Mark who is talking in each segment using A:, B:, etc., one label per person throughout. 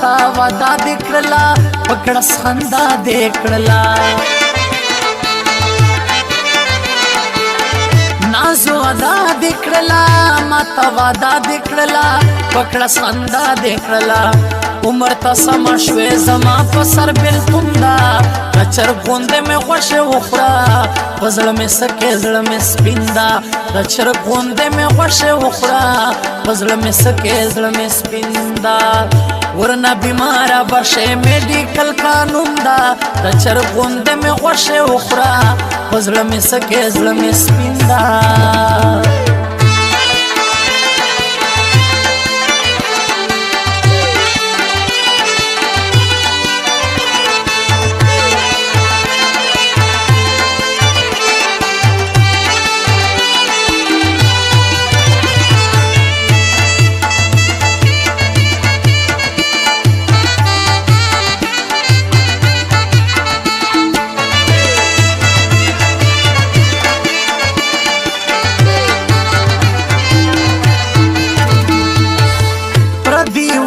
A: ماتا ودا دکړلا پکړه خندا دکړلا نازو ادا دکړلا ماتا ودا دکړلا پکړه خندا دکړلا عمر تا سم شوي زما په سر بلتوندا رچر غوندې مې خوښه وخړه پزړه مې سکه زړه مې سپیندا رچر غوندې مې خوښه وخړه پزړه مې سکه زړه مې سپیندا ورنه بیمارا بشه میډیکل قانون دا رچر غوندې مې خوښه وخړه پزړه مې سکه زړه مې سپیندا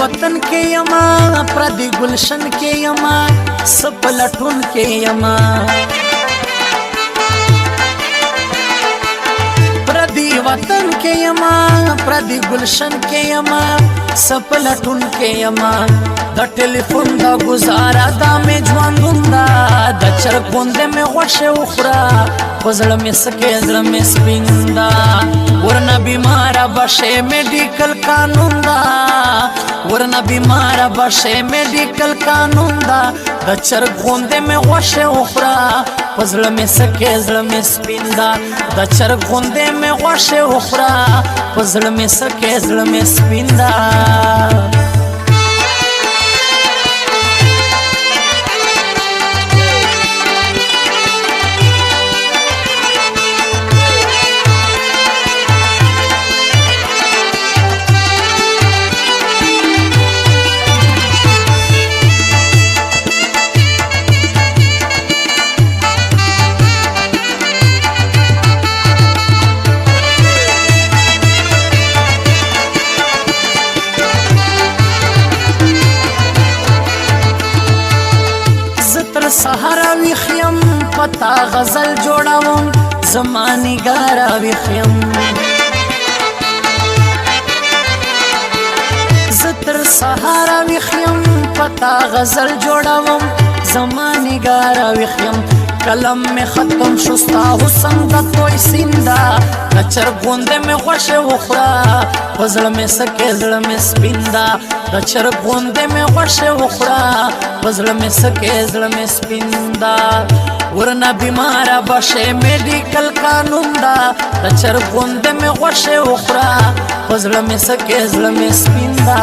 A: वतन के यमा प्रदि गुलशन के यमा सपलटुन के यमा प्रदि वतन के यमा प्रदि गुलशन के यमा सपलटुन के यमा द टेलीफोन दा गुजारा दा में ژوندوندا د چر غوندې में خوښه وخړه پزړه में سکه زړه में سپیندا ورنه بیمارا بشه میډیکل قانون دا ورنه بیمارا بشه میډیکل قانون دا د چر غوندې में خوښه وخړه پزړه में سکه زړه में سپیندا د چر غوندې में خوښه وخړه پزړه में سکه زړه में سپیندا सहारा विखیم پتا غزل جوړاوم زمانی ګارا وخیم زتر سهارا وخیم پتا غزل جوړاوم زمانی ګارا وخیم قلم میں ختم شستا حسن د توي سیندا نچر غوندې میں خوښه وخړه پزړه میں سکه زړه میں سپیندا نچر غوندې میں خوښه وخړه پزړه میں سکه زړه میں سپیندا ورنه بیمارا بشه میډیکل قانون دا نچر غوندې میں خوښه وخړه پزړه میں سکه زړه میں سپیندا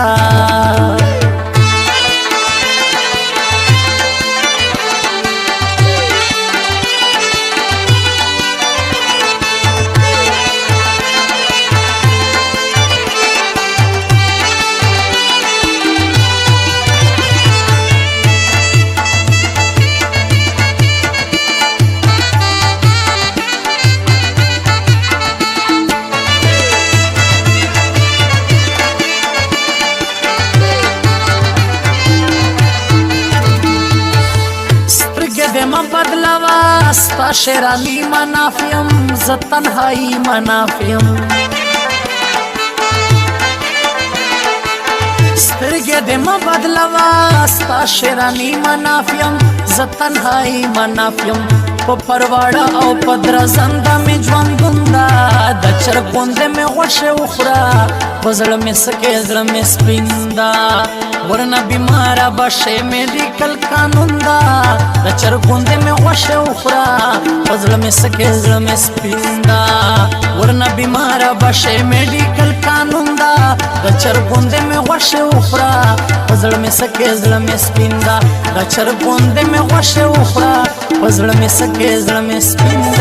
A: بدلوا ستا شیرانی منافیم ز تنهایی منافیم سترګې دې ما بدلوا ستا شیرانی منافیم ز تنهایی منافیم په پرواړه او په درزنده مې ژوندوندا د چر غوندې مې خوښه وخړه پزړه مې سکه زړه مې سپیندا ورنه بیمارا بشه میډیکل قانون دا د چر غوندې مې خوښه وخړه پزړه مې سکه زړه مې سپیندا ورنه بیمارا بشه میډیکل قانون دا د چر غوندې مې خوښه وخړه پزړه مې سکه زړه مې سپیندا د چر غوندې مې خوښه وخړه پزړه مې سکه زړه مې سپیندا